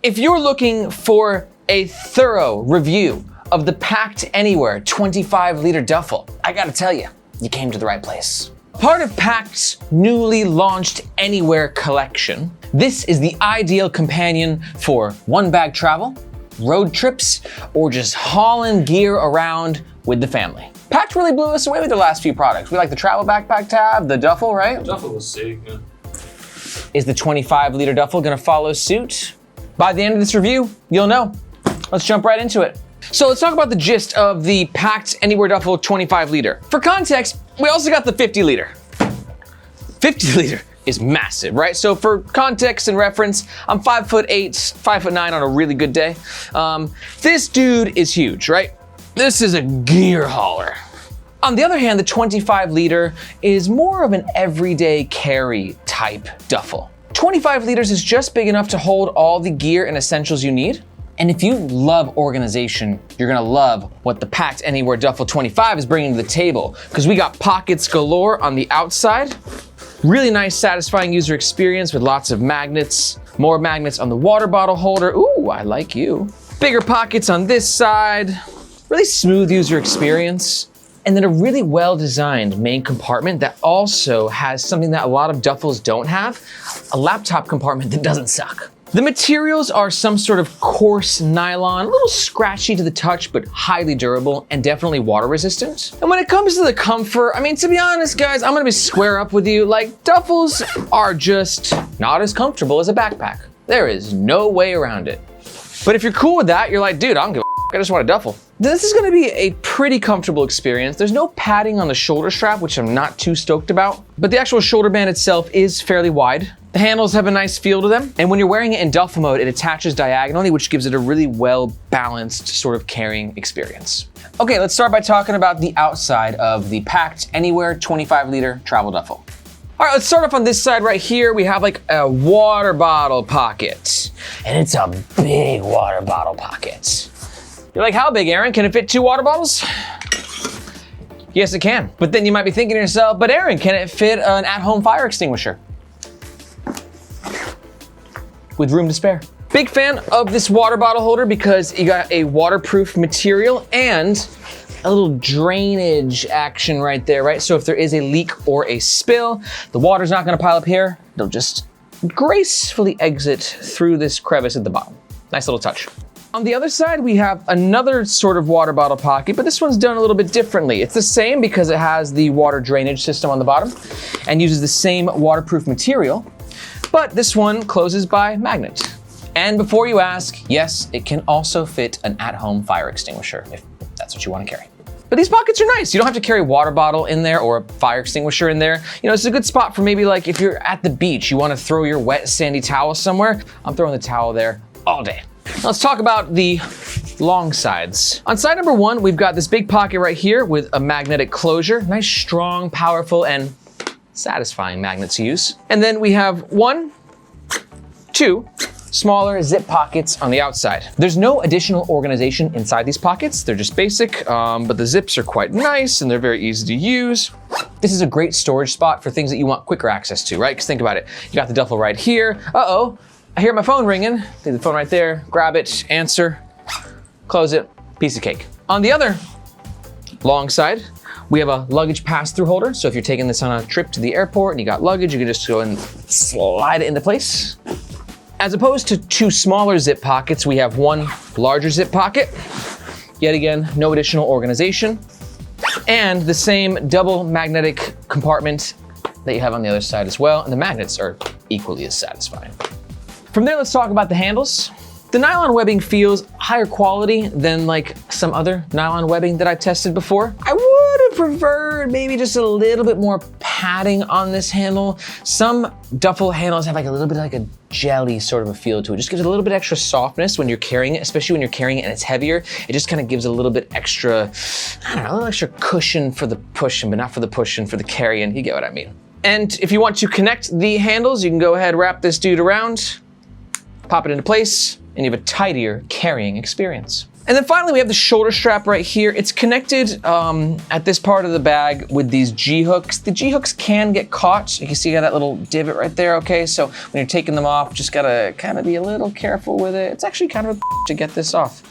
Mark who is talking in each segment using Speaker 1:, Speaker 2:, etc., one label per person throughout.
Speaker 1: If you're looking for a thorough review of the Pakt Anywhere 25-liter duffel, I gotta tell you, you came to the right place. Part of Pakt's newly launched Anywhere collection, this is the ideal companion for one-bag travel, road trips, or just hauling gear around with the family. Pakt really blew us away with their last few products. We like the travel backpack tab, the duffel, right?
Speaker 2: The duffel was sick, yeah.
Speaker 1: Is the 25-liter duffel gonna follow suit? By the end of this review, you'll know. Let's jump right into it. So let's talk about the gist of the Pakt Anywhere Duffel 25-liter. For context, we also got the 50-liter. 50-liter is massive, right? So for context and reference, I'm 5'8", 5'9" on a really good day. This dude is huge, right? This is a gear hauler. On the other hand, the 25-liter is more of an everyday carry type duffel. 25 liters is just big enough to hold all the gear and essentials you need. And if you love organization, you're gonna love what the Pakt Anywhere Duffel 25 is bringing to the table, because we got pockets galore on the outside, really nice satisfying user experience with lots of magnets, more magnets on the water bottle holder, ooh, I like you. Bigger pockets on this side, really smooth user experience, and then a really well-designed main compartment that also has something that a lot of duffels don't have, a laptop compartment that doesn't suck. The materials are some sort of coarse nylon, a little scratchy to the touch, but highly durable and definitely water resistant. And when it comes to the comfort, I mean, to be honest, guys, I'm gonna be square up with you. Like, duffels are just not as comfortable as a backpack. There is no way around it. But if you're cool with that, you're like, dude, I don't give a I just want a duffel. This is gonna be a pretty comfortable experience. There's no padding on the shoulder strap, which I'm not too stoked about, but the actual shoulder band itself is fairly wide. The handles have a nice feel to them, and when you're wearing it in duffel mode, it attaches diagonally, which gives it a really well-balanced sort of carrying experience. Okay, let's start by talking about the outside of the Pakt Anywhere 25-liter travel duffel. All right, let's start off on this side right here. We have like a water bottle pocket, and it's a big water bottle pocket. You're like, how big, Aaron? Can it fit 2 water bottles? Yes, it can. But then you might be thinking to yourself, but Aaron, can it fit an at-home fire extinguisher? With room to spare. Big fan of this water bottle holder because you got a waterproof material and a little drainage action right there, right? So if there is a leak or a spill, the water's not gonna pile up here. It'll just gracefully exit through this crevice at the bottom. Nice little touch. On the other side, we have another sort of water bottle pocket, but this one's done a little bit differently. It's the same because it has the water drainage system on the bottom and uses the same waterproof material, but this one closes by magnet. And before you ask, yes, it can also fit an at-home fire extinguisher if that's what you want to carry. But these pockets are nice. You don't have to carry a water bottle in there or a fire extinguisher in there. You know, it's a good spot for maybe like if you're at the beach, you want to throw your wet sandy towel somewhere. I'm throwing the towel there all day. Now let's talk about the long sides. On side number 1, we've got this big pocket right here with a magnetic closure. Nice, strong, powerful, and satisfying magnet to use. And then we have 1, 2 smaller zip pockets on the outside. There's no additional organization inside these pockets. They're just basic, but the zips are quite nice and they're very easy to use. This is a great storage spot for things that you want quicker access to, right? Because think about it. You got the duffel right here. Uh-oh. I hear my phone ringing. Leave the phone right there, grab it, answer, close it, piece of cake. On the other long side, we have a luggage pass-through holder. So if you're taking this on a trip to the airport and you got luggage, you can just go and slide it into place. As opposed to 2 smaller zip pockets, we have 1 larger zip pocket. Yet again, no additional organization. And the same double magnetic compartment that you have on the other side as well. And the magnets are equally as satisfying. From there, let's talk about the handles. The nylon webbing feels higher quality than like some other nylon webbing that I've tested before. I would have preferred maybe just a little bit more padding on this handle. Some duffel handles have like a little bit like a jelly sort of a feel to it. Just gives it a little bit extra softness when you're carrying it, especially when you're carrying it and it's heavier. It just kind of gives a little bit extra, I don't know, a little extra cushion for the pushing, but not for the pushing, for the carrying. You get what I mean. And if you want to connect the handles, you can go ahead, wrap this dude around, pop it into place, and you have a tidier carrying experience. And then finally, we have the shoulder strap right here. It's connected at this part of the bag with these G-hooks. The G-hooks can get caught. You can see you got that little divot right there, okay? So when you're taking them off, just gotta kind of be a little careful with it. It's actually kind of a to get this off.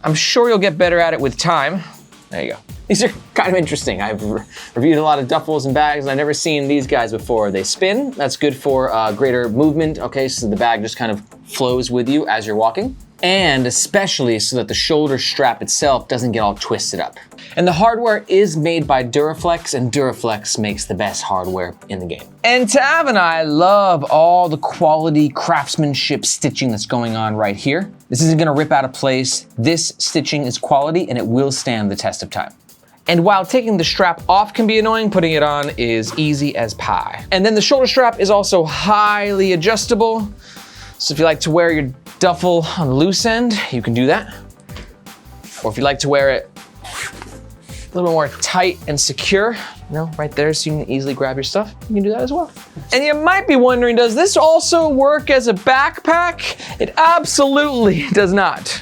Speaker 1: I'm sure you'll get better at it with time. There you go. These are kind of interesting. I've reviewed a lot of duffels and bags, and I've never seen these guys before. They spin. That's good for greater movement, okay? So the bag just kind of flows with you as you're walking. And especially so that the shoulder strap itself doesn't get all twisted up. And the hardware is made by Duraflex, and Duraflex makes the best hardware in the game. And Tav and I love all the quality craftsmanship stitching that's going on right here. This isn't gonna rip out of place. This stitching is quality and it will stand the test of time. And while taking the strap off can be annoying, putting it on is easy as pie. And then the shoulder strap is also highly adjustable. So if you like to wear your duffel on the loose end, you can do that. Or if you like to wear it a little more tight and secure, you know, right there so you can easily grab your stuff, you can do that as well. And you might be wondering, does this also work as a backpack? It absolutely does not.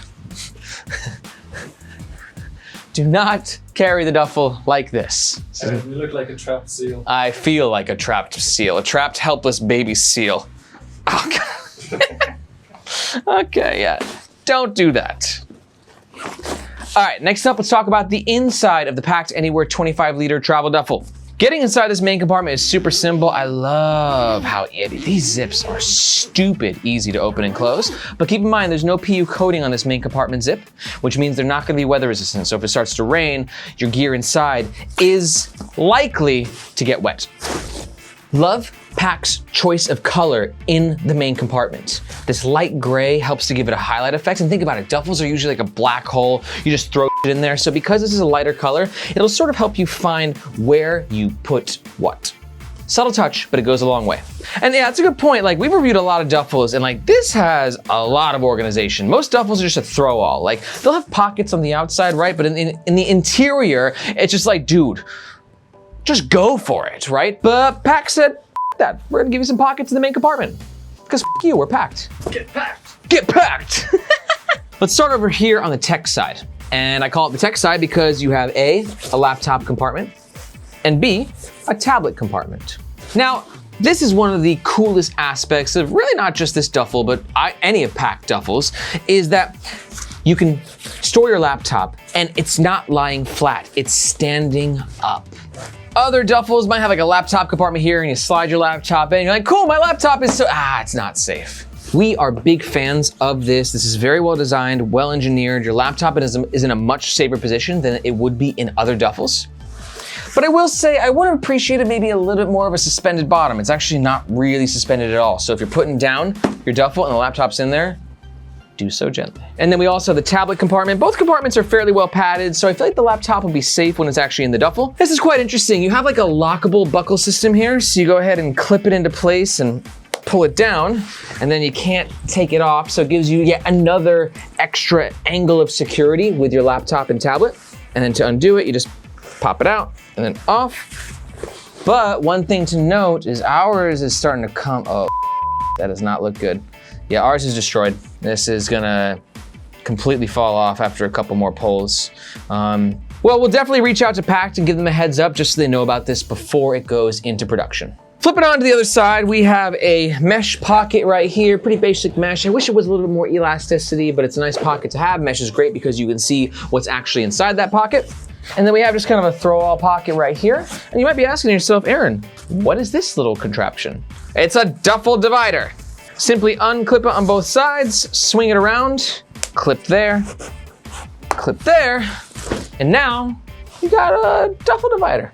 Speaker 1: Do not carry the duffel like this.
Speaker 2: You look like a trapped seal.
Speaker 1: I feel like a trapped seal, a trapped, helpless baby seal. Oh, God. Okay, yeah, don't do that. All right, next up, let's talk about the inside of the Pakt Anywhere 25-liter travel duffel. Getting inside this main compartment is super simple. I love how these zips are stupid easy to open and close. But keep in mind, there's no PU coating on this main compartment zip, which means they're not gonna be weather resistant. So if it starts to rain, your gear inside is likely to get wet. Love Pakt's choice of color in the main compartment. This light gray helps to give it a highlight effect. And think about it, duffels are usually like a black hole. You just throw it in there. So because this is a lighter color, it'll sort of help you find where you put what. Subtle touch, but it goes a long way. And yeah, that's a good point. Like, we've reviewed a lot of duffels and like this has a lot of organization. Most duffels are just a throw all. Like, they'll have pockets on the outside, right? But in the interior, it's just like, dude, just go for it, right? But Pakt said, that. We're gonna give you some pockets in the main compartment. Because you, we're packed.
Speaker 2: Get packed.
Speaker 1: Get packed. Let's start over here on the tech side. And I call it the tech side because you have A, a laptop compartment, and B, a tablet compartment. Now, this is one of the coolest aspects of really not just this duffel, but any of Pakt duffels, is that you can store your laptop and it's not lying flat, it's standing up. Other duffels might have like a laptop compartment here and you slide your laptop in and you're like, cool, my laptop is it's not safe. We are big fans of this. This is very well designed, well engineered. Your laptop is in a much safer position than it would be in other duffels. But I will say, I would have appreciated maybe a little bit more of a suspended bottom. It's actually not really suspended at all. So if you're putting down your duffel and the laptop's in there, do so gently. And then we also have the tablet compartment. Both compartments are fairly well padded, so I feel like the laptop will be safe when it's actually in the duffel. This is quite interesting. You have like a lockable buckle system here, so you go ahead and clip it into place and pull it down, and then you can't take it off, so it gives you yet another extra angle of security with your laptop and tablet. And then to undo it, you just pop it out and then off. But one thing to note is ours is starting to come, oh, that does not look good. Yeah, ours is destroyed. This is gonna completely fall off after a couple more pulls. Well, we'll definitely reach out to Pakt and give them a heads up just so they know about this before it goes into production. Flipping on to the other side, we have a mesh pocket right here, pretty basic mesh. I wish it was a little bit more elasticity, but it's a nice pocket to have. Mesh is great because you can see what's actually inside that pocket. And then we have just kind of a throw-all pocket right here. And you might be asking yourself, Aaron, what is this little contraption? It's a duffel divider. Simply unclip it on both sides, swing it around, clip there, and now you got a duffel divider.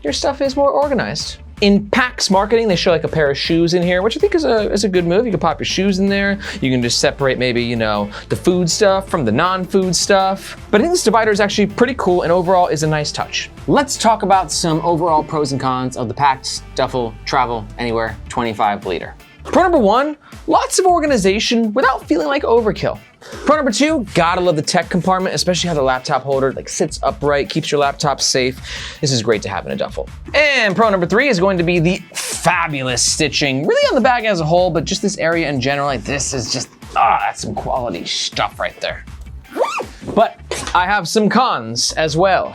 Speaker 1: Your stuff is more organized. In Pakt's marketing, they show like a pair of shoes in here, which I think is a good move. You can pop your shoes in there. You can just separate maybe, you know, the food stuff from the non-food stuff. But I think this divider is actually pretty cool and overall is a nice touch. Let's talk about some overall pros and cons of the Pakt Duffel Travel Anywhere 25-liter. Pro number one, lots of organization without feeling like overkill. Pro number two, gotta love the tech compartment, especially how the laptop holder like sits upright, keeps your laptop safe. This is great to have in a duffel. And pro number three is going to be the fabulous stitching, really on the bag as a whole, but just this area in general, like this is just, that's some quality stuff right there. But I have some cons as well.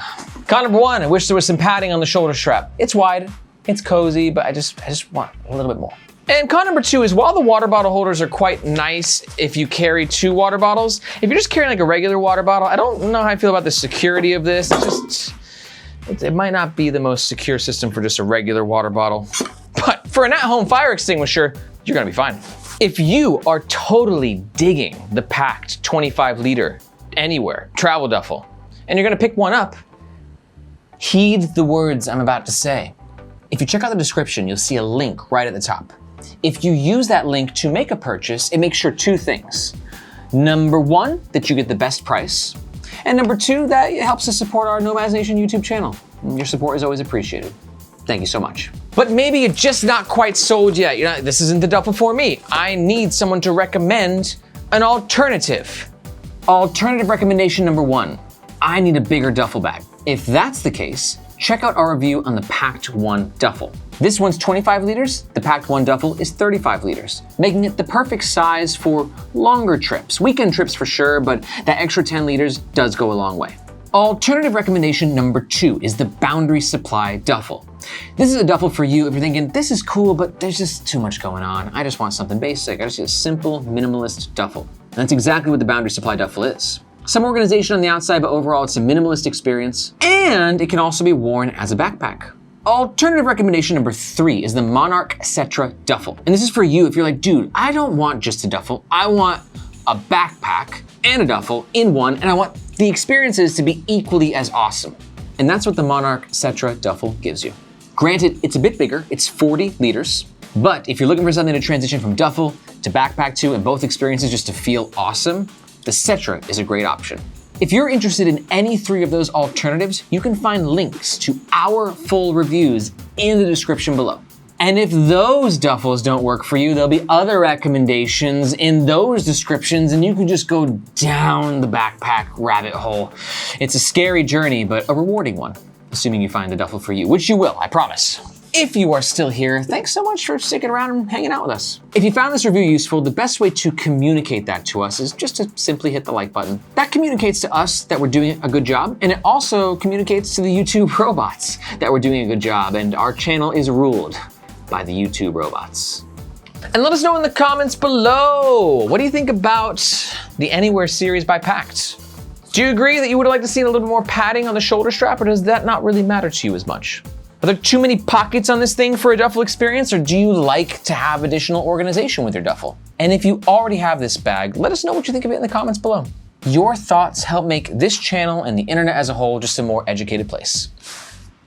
Speaker 1: Con number one, I wish there was some padding on the shoulder strap. It's wide, it's cozy, but I just want a little bit more. And con number two is while the water bottle holders are quite nice if you carry 2 water bottles, if you're just carrying like a regular water bottle, I don't know how I feel about the security of this. It might not be the most secure system for just a regular water bottle. But for an at-home fire extinguisher, you're gonna be fine. If you are totally digging the Pakt 25 liter anywhere travel duffel, and you're gonna pick one up, heed the words I'm about to say. If you check out the description, you'll see a link right at the top. If you use that link to make a purchase, it makes sure 2 things. Number 1, that you get the best price. And number 2, that it helps us support our Nomads Nation YouTube channel. Your support is always appreciated. Thank you so much. But maybe you're just not quite sold yet. You know, this isn't the duffel for me. I need someone to recommend an alternative. Alternative recommendation number 1, I need a bigger duffel bag. If that's the case, check out our review on the Pakt One Duffel. This one's 25 liters, the Pakt One Duffel is 35 liters, making it the perfect size for longer trips, weekend trips for sure, but that extra 10 liters does go a long way. Alternative recommendation number 2 is the Boundary Supply Duffel. This is a duffel for you if you're thinking, this is cool, but there's just too much going on. I just want something basic. I just need a simple, minimalist duffel. And that's exactly what the Boundary Supply Duffel is. Some organization on the outside, but overall it's a minimalist experience, and it can also be worn as a backpack. Alternative recommendation number 3 is the Monarc Settra Duffel. And this is for you if you're like, dude, I don't want just a duffel. I want a backpack and a duffel in one, and I want the experiences to be equally as awesome. And that's what the Monarc Settra Duffel gives you. Granted, it's a bit bigger, it's 40 liters, but if you're looking for something to transition from duffel to backpack to, and both experiences just to feel awesome, the Settra is a great option. If you're interested in any 3 of those alternatives, you can find links to our full reviews in the description below. And if those duffels don't work for you, there'll be other recommendations in those descriptions, and you can just go down the backpack rabbit hole. It's a scary journey, but a rewarding one, assuming you find the duffel for you, which you will, I promise. If you are still here, thanks so much for sticking around and hanging out with us. If you found this review useful, the best way to communicate that to us is just to simply hit the like button. That communicates to us that we're doing a good job, and it also communicates to the YouTube robots that we're doing a good job, and our channel is ruled by the YouTube robots. And let us know in the comments below, what do you think about the Anywhere series by Pakt? Do you agree that you would like to see a little bit more padding on the shoulder strap, or does that not really matter to you as much? Are there too many pockets on this thing for a duffel experience, or do you like to have additional organization with your duffel? And if you already have this bag, let us know what you think of it in the comments below. Your thoughts help make this channel and the internet as a whole just a more educated place.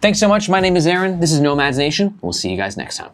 Speaker 1: Thanks so much. My name is Aaron. This is Nomads Nation. We'll see you guys next time.